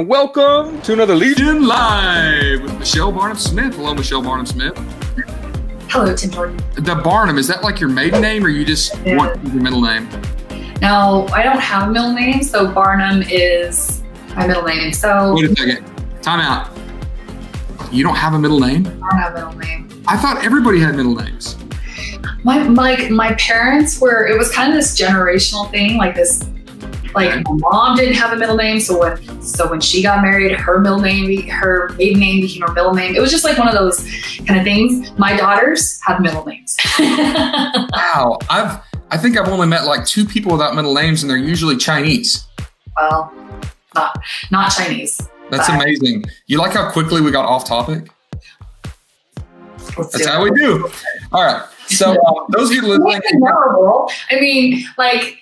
Welcome to another Legion Live with Michelle Barnum-Smith. Hello, Michelle Barnum-Smith. Hello, Tim Jordan. The Barnum, is that like your maiden name or you just want your middle name? No, I don't have a middle name, so Barnum is my middle name. So wait a second. Time out. You don't have a middle name? I don't have a middle name. I thought everybody had middle names. My parents were, it was kind of this generational thing, like this. Like my mom didn't have a middle name, so when she got married, her maiden name became her middle name. It was just like one of those kind of things. My daughters have middle names. Wow, I think I've only met like 2 people without middle names, and they're usually Chinese. Well, not Chinese. That's amazing. You like how quickly we got off topic? That's how we do. All right. So those of you listening, memorable. I mean, like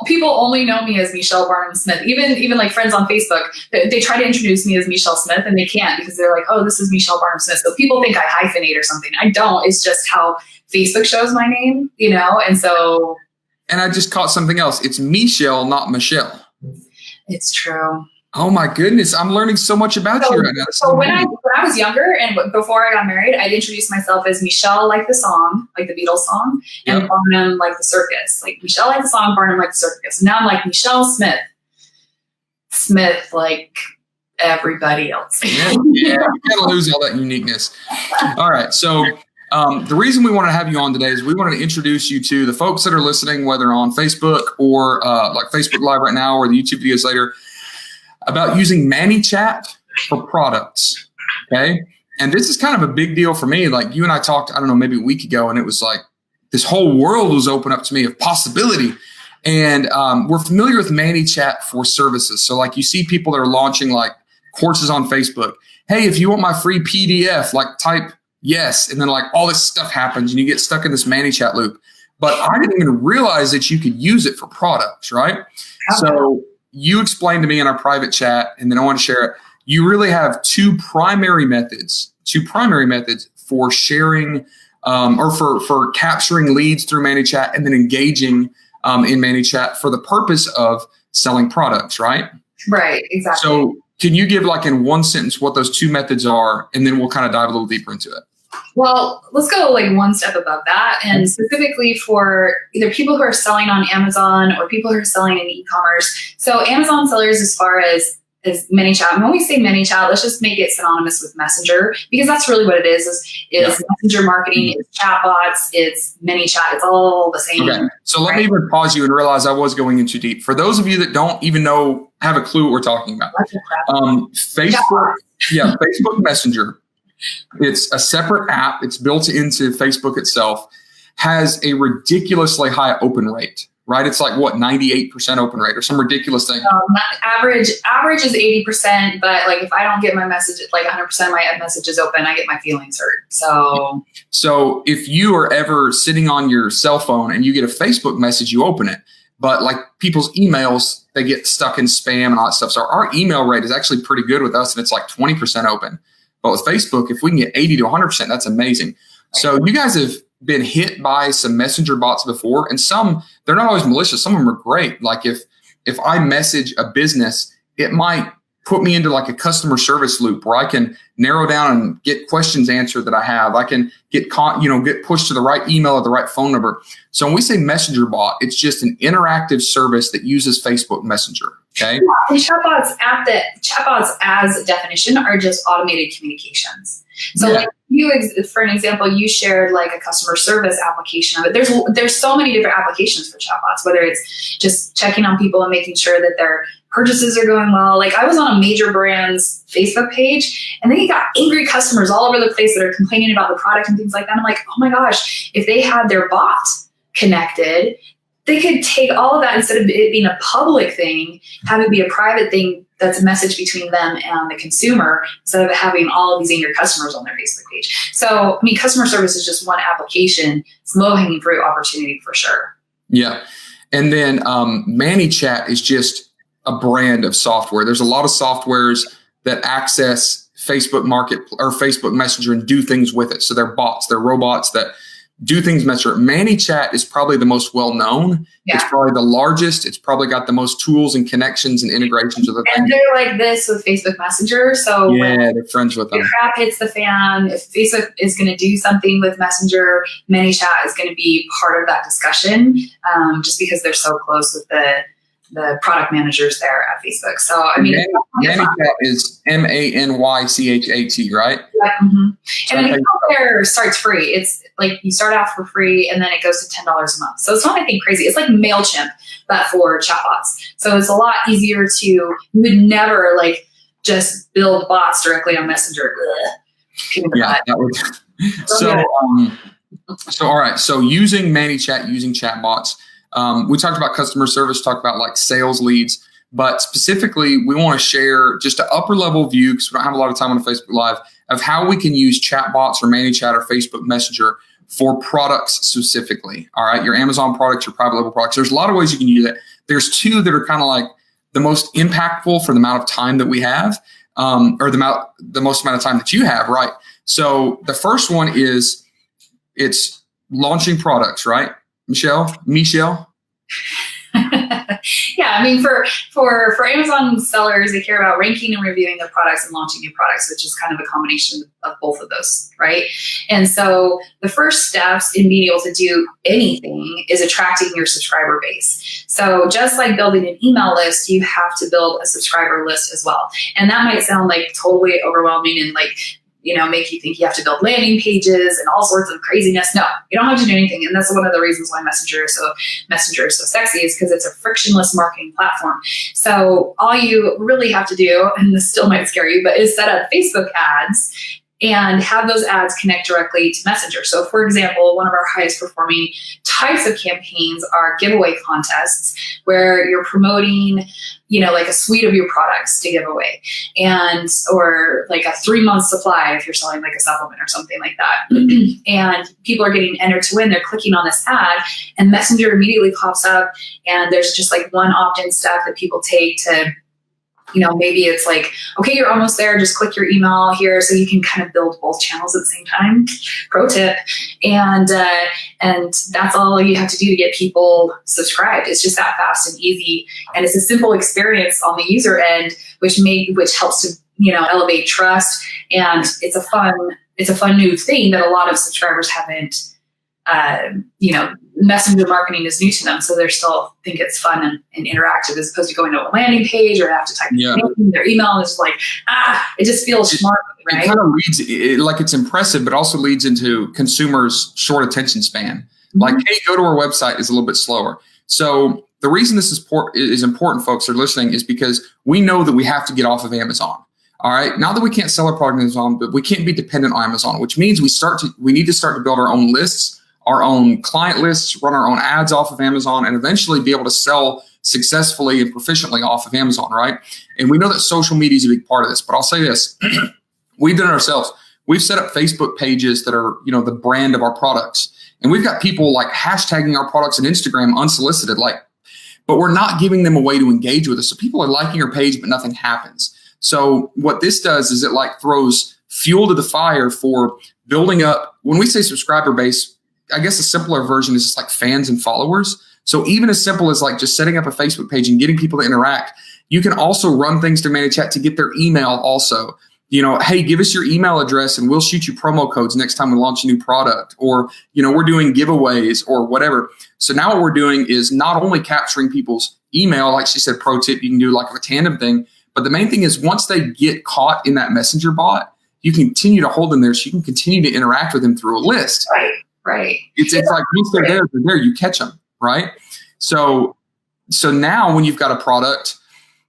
people only know me as Michelle Barnum-Smith. Even like friends on Facebook, they try to introduce me as Michelle Smith and they can't because they're like, oh, this is Michelle Barnum-Smith. So people think I hyphenate or something. I don't. It's just how Facebook shows my name, And so. And I just caught something else. It's Michelle, not Michelle. It's true. Oh my goodness. I'm learning so much about you right now. So when I was younger and before I got married, I'd introduce myself as Michelle, like the song, like the Beatles song, and Barnum, like the circus. Like Michelle, like the song, Barnum, like the circus. And now I'm like Michelle Smith. Smith, like everybody else. Yeah, you gotta lose all that uniqueness. All right. So the reason we want to have you on today is we wanted to introduce you to the folks that are listening, whether on Facebook or like Facebook Live right now or the YouTube videos later, about using ManyChat for products, okay? And this is kind of a big deal for me. Like you and I talked, I don't know, maybe a week ago, and it was like this whole world was open up to me of possibility. And we're familiar with ManyChat for services. So like you see people that are launching like courses on Facebook. Hey, if you want my free PDF, like type yes. And then like all this stuff happens and you get stuck in this ManyChat loop. But I didn't even realize that you could use it for products, right? So you explained to me in our private chat, and then I want to share it. You really have two primary methods for sharing or for capturing leads through ManyChat and then engaging in ManyChat for the purpose of selling products, right? Right, exactly. So can you give like in one sentence what those two methods are, and then we'll kind of dive a little deeper into it? Well, let's go like one step above that. And specifically for either people who are selling on Amazon or people who are selling in e-commerce. So Amazon sellers, as far as ManyChat, and when we say ManyChat, let's just make it synonymous with Messenger, because that's really what it is Messenger marketing, it's chatbots, it's ManyChat, it's all the same. Okay. So let me even pause you and realize I was going in too deep. For those of you that don't even have a clue what we're talking about, Facebook, Facebook Messenger. It's a separate app. It's built into Facebook itself, has a ridiculously high open rate, right? It's like what, 98% open rate or some ridiculous thing. Average is 80%, but like if I don't get my message, like 100% of my message is open, I get my feelings hurt. So if you are ever sitting on your cell phone and you get a Facebook message, you open it. But like people's emails, they get stuck in spam and all that stuff. So our email rate is actually pretty good with us, and it's like 20% open. But with Facebook, if we can get 80 to 100%, that's amazing. So you guys have been hit by some messenger bots before, and some, they're not always malicious. Some of them are great. Like if I message a business, it might put me into like a customer service loop where I can narrow down and get questions answered that I have. I can get pushed to the right email or the right phone number. So when we say messenger bot, it's just an interactive service that uses Facebook Messenger. Okay. Yeah, and chatbots as a definition are just automated communications. So like for an example, you shared like a customer service application of it. There's so many different applications for chatbots, whether it's just checking on people and making sure that their purchases are going well. Like I was on a major brand's Facebook page, and then you got angry customers all over the place that are complaining about the product and things like that. I'm like, oh my gosh, if they had their bot connected, they could take all of that, instead of it being a public thing, have it be a private thing that's a message between them and the consumer, instead of having all of these angry customers on their Facebook page. So, I mean, customer service is just one application. It's low-hanging fruit opportunity for sure. Yeah. And then ManyChat is just a brand of software. There's a lot of softwares that access Facebook Market or Facebook Messenger and do things with it. So they're bots, they're robots that do things measure. ManyChat is probably the most well-known. Yeah. It's probably the largest. It's probably got the most tools and connections and integrations with the And they're like this with Facebook Messenger. So yeah, they're friends with them. If crap hits the fan, if Facebook is going to do something with Messenger, ManyChat is going to be part of that discussion, just because they're so close with the product managers there at Facebook. So, I mean, ManyChat is MANYCHAT, right? Yeah, mm-hmm. And I think there starts free. It's like you start off for free and then it goes to $10 a month. So it's not anything crazy. It's like MailChimp, but for chatbots. So it's a lot easier you would never like just build bots directly on Messenger. Yeah, that would. So all right. So using ManyChat, using chatbots. We talked about customer service, talked about like sales leads, but specifically we want to share just an upper level view, because we don't have a lot of time on Facebook Live, of how we can use chatbots or ManyChat or Facebook Messenger for products specifically. All right. Your Amazon products, your private label products. There's a lot of ways you can use it. There's two that are kind of like the most impactful for the amount of time that we have, or the most amount of time that you have. Right. So the first one is it's launching products, right? Michelle? Yeah, I mean, for Amazon sellers, they care about ranking and reviewing their products and launching new products, which is kind of a combination of both of those, right? And so the first steps in being able to do anything is attracting your subscriber base. So just like building an email list, you have to build a subscriber list as well. And that might sound like totally overwhelming and like, make you think you have to build landing pages and all sorts of craziness. No, you don't have to do anything. And that's one of the reasons why Messenger is so sexy, is because it's a frictionless marketing platform. So all you really have to do, and this still might scare you, but is set up Facebook ads and have those ads connect directly to Messenger. So for example, one of our highest performing types of campaigns are giveaway contests where you're promoting, like a suite of your products to give away, or like a 3-month supply if you're selling like a supplement or something like that. And people are getting entered to win. They're clicking on this ad and Messenger immediately pops up, and there's just like one opt-in step that people take to, maybe it's like, okay, you're almost there. Just click your email here, so you can kind of build both channels at the same time. Pro tip. And that's all you have to do to get people subscribed. It's just that fast and easy. And it's a simple experience on the user end, which helps to, elevate trust. And it's a fun new thing that a lot of subscribers haven't, Messenger marketing is new to them, so they still think it's fun and interactive, as opposed to going to a landing page or have to type in their email. And it's like, it just feels smart, right? It kind of leads, like it's impressive, but also leads into consumers' short attention span. Mm-hmm. Like, hey, go to our website is a little bit slower. So the reason this is important, folks who are listening, is because we know that we have to get off of Amazon. All right. Not that we can't sell our product on Amazon, but we can't be dependent on Amazon, which means we need to start to build our own lists, our own client lists, run our own ads off of Amazon, and eventually be able to sell successfully and proficiently off of Amazon, right? And we know that social media is a big part of this, but I'll say this. We've done it ourselves. We've set up Facebook pages that are, the brand of our products. And we've got people like hashtagging our products on Instagram unsolicited, but we're not giving them a way to engage with us. So people are liking our page, but nothing happens. So what this does is it throws fuel to the fire for building up. When we say subscriber base, I guess a simpler version is just like fans and followers. So even as simple as just setting up a Facebook page and getting people to interact, you can also run things through ManyChat to get their email also. Hey, give us your email address and we'll shoot you promo codes next time we launch a new product, or, we're doing giveaways or whatever. So now what we're doing is not only capturing people's email, like she said, pro tip, you can do like a tandem thing, but the main thing is once they get caught in that Messenger bot, you continue to hold them there so you can continue to interact with them through a list. Right. It's like once they're there, you catch them, right? So now when you've got a product,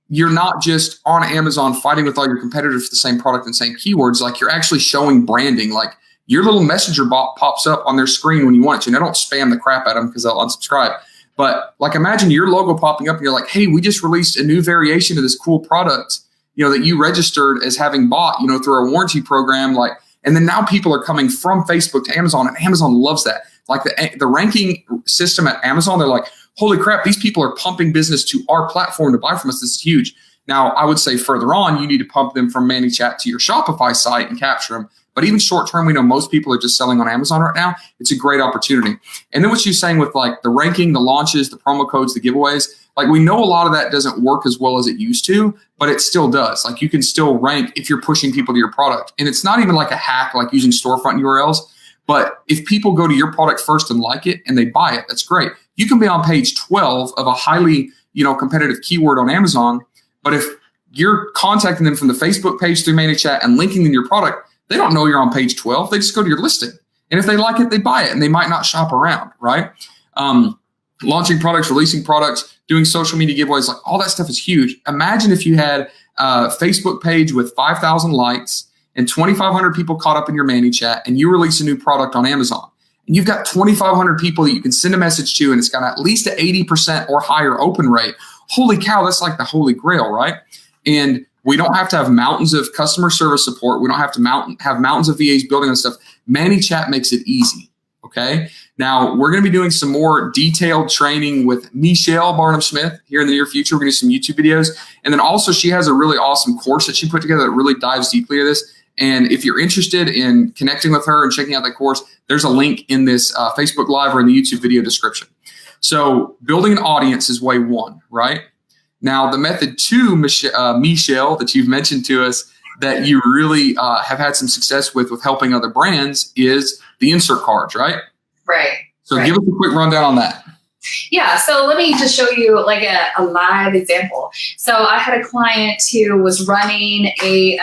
you're not just on Amazon fighting with all your competitors for the same product and same keywords. Like you're actually showing branding. Like your little Messenger bot pops up on their screen when you want it to. And I don't spam the crap at them because they'll unsubscribe. But imagine your logo popping up and you're like, hey, we just released a new variation of this cool product, that you registered as having bought, through our warranty program. And then now people are coming from Facebook to Amazon, and Amazon loves that. Like the ranking system at Amazon, they're like, holy crap, these people are pumping business to our platform to buy from us. This is huge. Now, I would say further on, you need to pump them from ManyChat to your Shopify site and capture them. But even short term, we know most people are just selling on Amazon right now. It's a great opportunity. And then what you're saying with like the ranking, the launches, the promo codes, the giveaways, like we know a lot of that doesn't work as well as it used to, but it still does. Like you can still rank if you're pushing people to your product. And it's not even like a hack, like using storefront URLs. But if people go to your product first and like it and they buy it, that's great. You can be on page 12 of a highly, competitive keyword on Amazon. But if you're contacting them from the Facebook page through ManyChat and linking in your product, they don't know you're on page 12. They just go to your listing. And if they like it, they buy it and they might not shop around, right? Launching products, releasing products, doing social media giveaways, like all that stuff is huge. Imagine if you had a Facebook page with 5,000 likes and 2,500 people caught up in your ManyChat, and you release a new product on Amazon. And you've got 2,500 people that you can send a message to, and it's got at least an 80% or higher open rate. Holy cow, that's like the holy grail, right? And we don't have to have mountains of customer service support. We don't have to have mountains of VAs building on stuff. ManyChat makes it easy, okay? Now, we're going to be doing some more detailed training with Michelle Barnum-Smith here in the near future. We're going to do some YouTube videos. And then also, she has a really awesome course that she put together that really dives deeply into this. And if you're interested in connecting with her and checking out that course, there's a link in this Facebook Live or in the YouTube video description. So building an audience is way one, right? Now, the method two, Michelle, that you've mentioned to us that you really have had some success with helping other brands is the insert cards, right? Right. So give us a quick rundown on that. Yeah. So let me just show you like a live example. So I had a client who was running a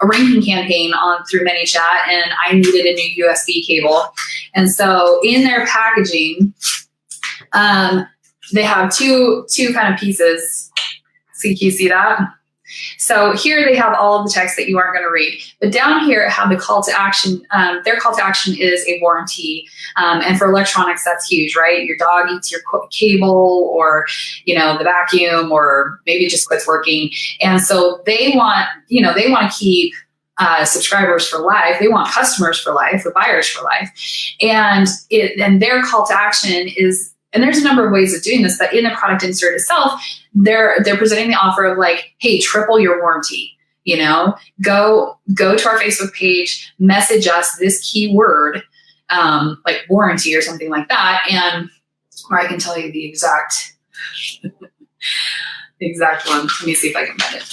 ranking campaign through ManyChat, and I needed a new USB cable. And so in their packaging, they have two kind of pieces. So you see that? So here they have all of the text that you aren't going to read. But down here it have the call to action. Their call to action is a warranty. And for electronics, that's huge, right? Your dog eats your cable, or, the vacuum, or maybe it just quits working. And so they want to keep subscribers for life. They want customers for life, or buyers for life. And their call to action is, and there's a number of ways of doing this, but in the product insert itself, they're presenting the offer of like, hey, triple your warranty. Go to our Facebook page, message us this keyword, like warranty or something like that, and or I can tell you the exact one. Let me see if I can find it.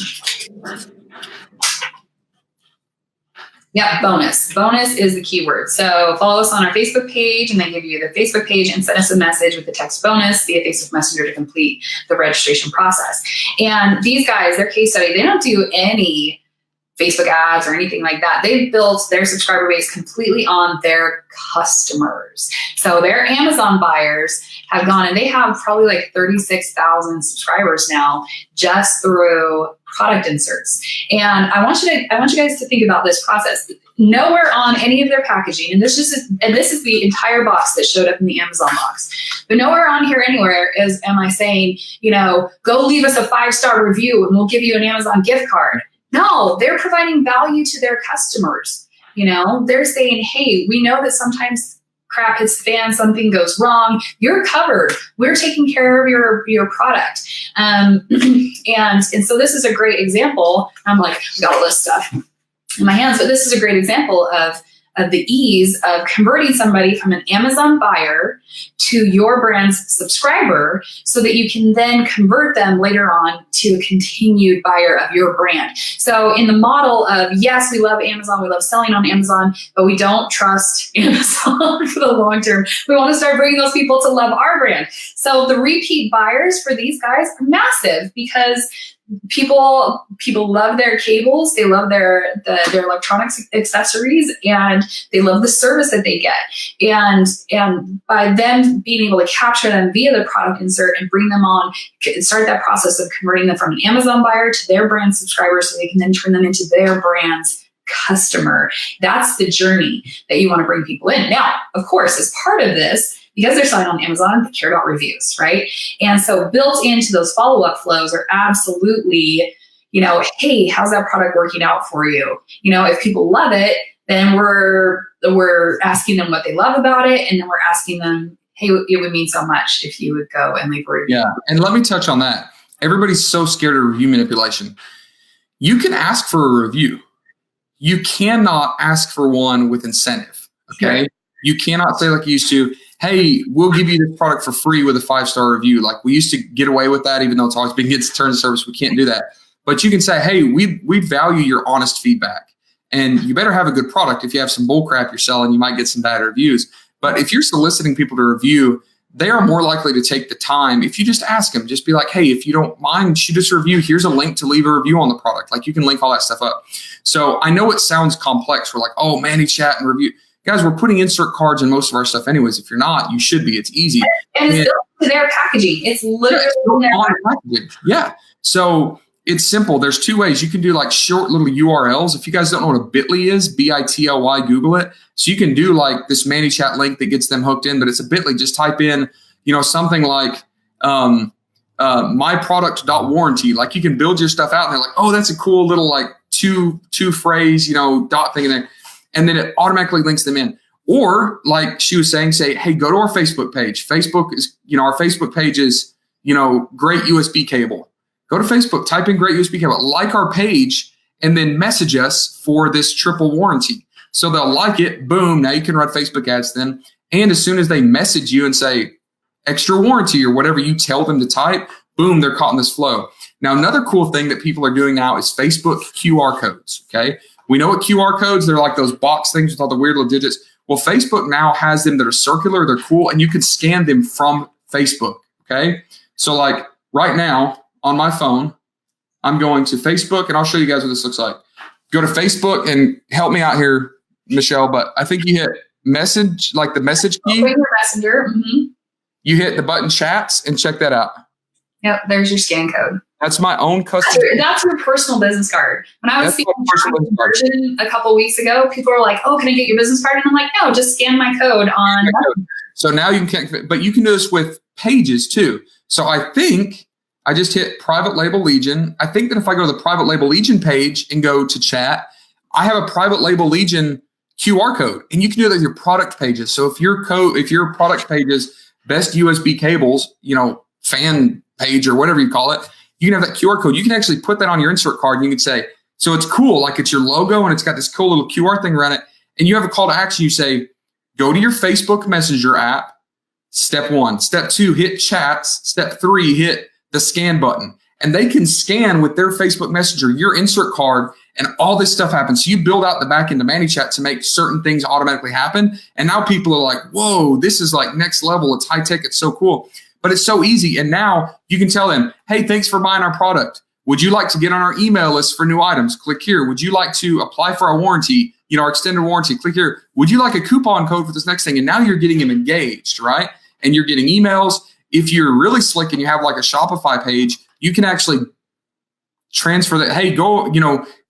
Yeah, bonus. Bonus is the keyword. So follow us on our Facebook page, and then give you the Facebook page and send us a message with the text bonus via Facebook Messenger to complete the registration process. And these guys, their case study, they don't do any Facebook ads or anything like that. They've built their subscriber base completely on their customers. So their Amazon buyers have gone, and they have probably like 36,000 subscribers now just through product inserts. And I want you guys to think about this process. Nowhere on any of their packaging, and this is the entire box that showed up in the Amazon box, but nowhere on here anywhere am I saying, go leave us a 5-star review and we'll give you an Amazon gift card. No, they're providing value to their customers. They're saying, hey, we know that sometimes crap hits the fan, something goes wrong. You're covered. We're taking care of your product. And so this is a great example. I'm like, I've got all this stuff in my hands, but this is a great example of the ease of converting somebody from an Amazon buyer to your brand's subscriber, so that you can then convert them later on to a continued buyer of your brand. So in the model of, yes, we love Amazon, we love selling on Amazon, but we don't trust Amazon for the long term. We want to start bringing those people to love our brand. So the repeat buyers for these guys are massive, because people love their cables, they love their electronics accessories, and they love the service that they get. And by them being able to capture them via the product insert and bring them on, start that process of converting them from an Amazon buyer to their brand subscriber, so they can then turn them into their brand's customer. That's the journey that you want to bring people in. Now, of course, as part of this, because they're selling on Amazon, they care about reviews, right? And so built into those follow-up flows are absolutely, hey, how's that product working out for you? If people love it, then we're asking them what they love about it, and then we're asking them, hey, it would mean so much if you would go and leave a review. Yeah, and let me touch on that. Everybody's so scared of review manipulation. You can ask for a review. you cannot ask for one with incentive. Okay. Yeah. You cannot say like you used to, hey, we'll give you this product for free with a 5-star review. Like we used to get away with that, even though it's always been against terms of service. We can't do that. But you can say, hey, we value your honest feedback. And you better have a good product. If you have some bull crap you're selling, you might get some bad reviews. But if you're soliciting people to review, they are more likely to take the time. If you just ask them, just be like, hey, if you don't mind, shoot us a review. Here's a link to leave a review on the product. Like you can link all that stuff up. So I know it sounds complex. We're like, oh, ManyChat and review. Guys, we're putting insert cards in most of our stuff anyways. If you're not, you should be. It's easy. And it's built to their packaging. It's literally in their packaging. Yeah. So it's simple. There's two ways. You can do like short little URLs. If you guys don't know what a bit.ly is, BITLY, Google it. So you can do like this ManyChat link that gets them hooked in, but it's a bit.ly. Just type in, something like my product.warranty. Like you can build your stuff out and they're like, oh, that's a cool little like two phrase, dot thing in there. And then it automatically links them in. Or like she was saying, say, hey, go to our Facebook page. Facebook is, our Facebook page is, great USB cable. Go to Facebook, type in great USB cable, like our page, and then message us for this triple warranty. So they'll like it. Boom. Now you can run Facebook ads then. And as soon as they message you and say extra warranty or whatever you tell them to type, boom, they're caught in this flow. Now, another cool thing that people are doing now is Facebook QR codes. Okay. We know what QR codes, they're like those box things with all the weird little digits. Well, Facebook now has them that are circular, they're cool, and you can scan them from Facebook, okay? So like right now on my phone, I'm going to Facebook, and I'll show you guys what this looks like. Go to Facebook and help me out here, Michelle, but I think you hit message, like the message key. Messenger. Mm-hmm. You hit the button chats and check that out. Yep, there's your scan code. That's my own custom. That's your personal business card. When I was seeing conversion a couple of weeks ago, people were like, oh, can I get your business card? And I'm like, no, just scan my code on. So now you can, but you can do this with pages too. So I think I just hit Private Label Legion. I think that if I go to the Private Label Legion page and go to chat, I have a Private Label Legion QR code, and you can do that with your product pages. So if your product page is best USB cables, fan page or whatever you call it, you can have that QR code. You can actually put that on your insert card and you can say, so it's cool. Like it's your logo and it's got this cool little QR thing around it. And you have a call to action. You say, go to your Facebook Messenger app. Step 1. Step 2, hit chats. Step 3, hit the scan button. And they can scan with their Facebook Messenger, your insert card, and all this stuff happens. So you build out the back end of ManyChat to make certain things automatically happen. And now people are like, whoa, this is like next level. It's high tech. It's so cool. But it's so easy. And now you can tell them, hey, thanks for buying our product. Would you like to get on our email list for new items? Click here. Would you like to apply for our warranty, our extended warranty? Click here. Would you like a coupon code for this next thing? And now you're getting them engaged, right? And you're getting emails. If you're really slick and you have like a Shopify page, you can actually transfer that. Hey, go,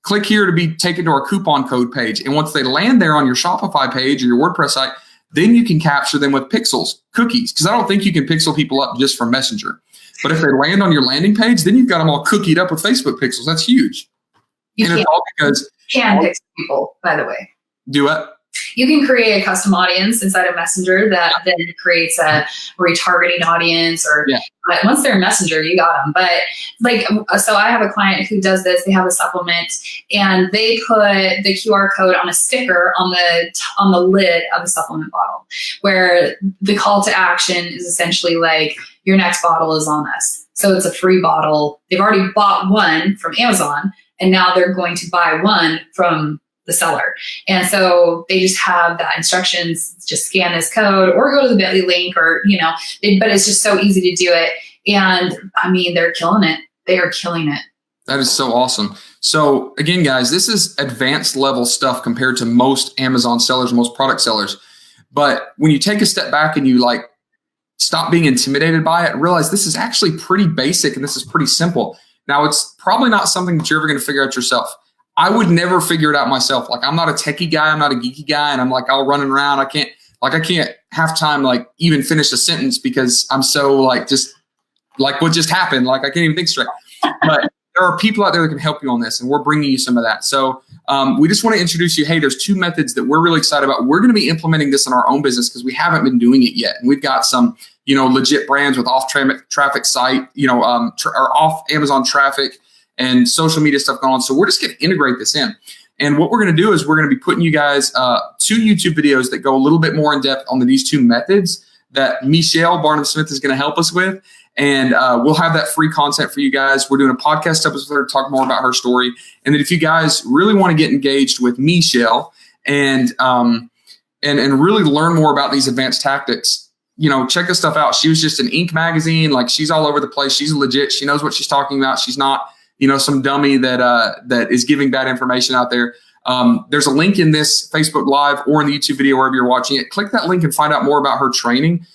click here to be taken to our coupon code page. And once they land there on your Shopify page or your WordPress site, then you can capture them with pixels, cookies, because I don't think you can pixel people up just from Messenger. But if they land on your landing page, then you've got them all cookied up with Facebook pixels. That's huge. It's all because you can pixel people, by the way. Do what? You can create a custom audience inside of Messenger that then creates a retargeting audience but once they're in Messenger, you got them. But so I have a client who does this. They have a supplement and they put the QR code on a sticker on the lid of the supplement bottle, where the call to action is essentially like, your next bottle is on us. So it's a free bottle. They've already bought one from Amazon and now they're going to buy one from the seller. And so they just have that instructions, just scan this code or go to the bit.ly link or, but it's just so easy to do it. And I mean, they're killing it. They are killing it. That is so awesome. So again, guys, this is advanced level stuff compared to most Amazon sellers, most product sellers. But when you take a step back and you stop being intimidated by it, realize this is actually pretty basic and this is pretty simple. Now, it's probably not something that you're ever going to figure out yourself. I would never figure it out myself. Like, I'm not a techie guy. I'm not a geeky guy. And I'm like, all running around. I can't have time, even finish a sentence because I'm so just what just happened. I can't even think straight. But there are people out there that can help you on this. And we're bringing you some of that. So we just want to introduce you. Hey, there's 2 methods that we're really excited about. We're going to be implementing this in our own business because we haven't been doing it yet. And we've got some, legit brands with off traffic site, or off Amazon traffic and social media stuff going on. So we're just going to integrate this in. And what we're going to do is we're going to be putting you guys 2 YouTube videos that go a little bit more in depth on these 2 methods that Michelle Barnum-Smith is going to help us with. And we'll have that free content for you guys. We're doing a podcast episode to talk more about her story. And then if you guys really want to get engaged with Michelle and really learn more about these advanced tactics, check this stuff out. She was just in Inc. magazine. Like, she's all over the place. She's legit. She knows what she's talking about. She's not, some dummy that is giving bad information out there. There's a link in this Facebook Live or in the YouTube video, wherever you're watching it. Click that link and find out more about her training.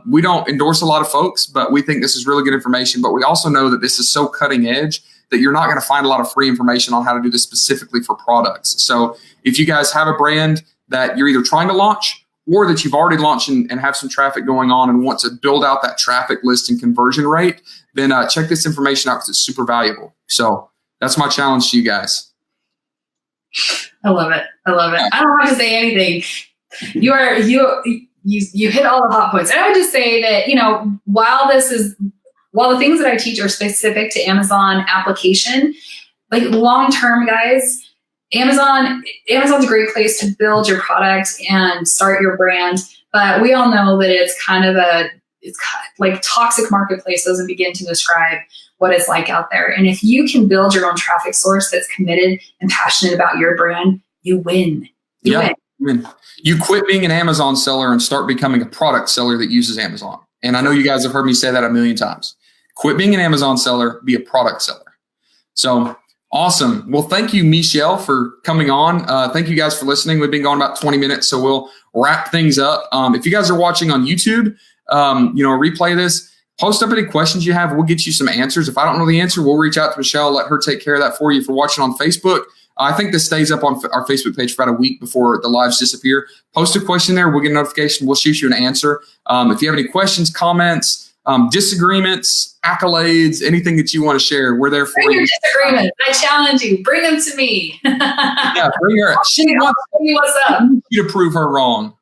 We don't endorse a lot of folks, but we think this is really good information. But we also know that this is so cutting edge that you're not going to find a lot of free information on how to do this specifically for products. So if you guys have a brand that you're either trying to launch or that you've already launched and have some traffic going on and want to build out that traffic list and conversion rate, then check this information out because it's super valuable. So that's my challenge to you guys. I love it. I don't have to say anything. You hit all the hot points. And I would just say that, while the things that I teach are specific to Amazon application, like long-term, guys, Amazon's a great place to build your product and start your brand. But we all know that it's like toxic marketplace doesn't begin to describe what it's like out there. And if you can build your own traffic source that's committed and passionate about your brand, you win. You win. You quit being an Amazon seller and start becoming a product seller that uses Amazon. And I know you guys have heard me say that a million times. Quit being an Amazon seller, be a product seller. So awesome. Well, thank you, Michelle, for coming on. Thank you guys for listening. We've been going about 20 minutes, so we'll wrap things up. If you guys are watching on YouTube, replay this, post up any questions you have. We'll get you some answers. If I don't know the answer, we'll reach out to Michelle, let her take care of that for you. If you're watching on Facebook, I think this stays up on our Facebook page for about a week before the lives disappear. Post a question there. We'll get a notification. We'll shoot you an answer. If you have any questions, comments, disagreements, accolades, anything that you want to share, we're there for you. Bring your disagreements. I challenge you. Bring them to me. Yeah, bring her. She wants what's up. you to prove her wrong.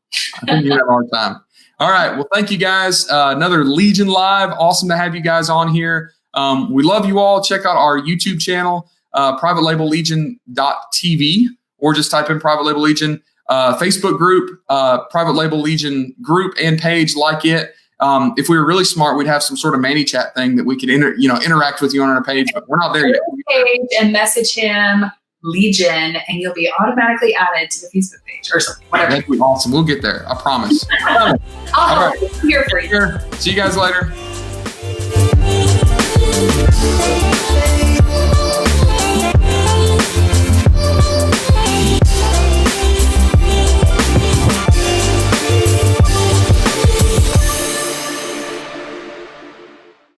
I think you have a hard time. All right. Well, thank you guys. Another Legion Live. Awesome to have you guys on here. We love you all. Check out our YouTube channel, privatelabellegion.tv, or just type in Private Label Legion. Facebook group, Private Label Legion group and page, like it. If we were really smart, we'd have some sort of ManyChat thing that we could interact with you on our page, but we're not there yet. Page and message him Legion, and you'll be automatically added to the Facebook page or something. Whatever. That'd be awesome. We'll get there. I promise. I'll be here for you. See you guys later.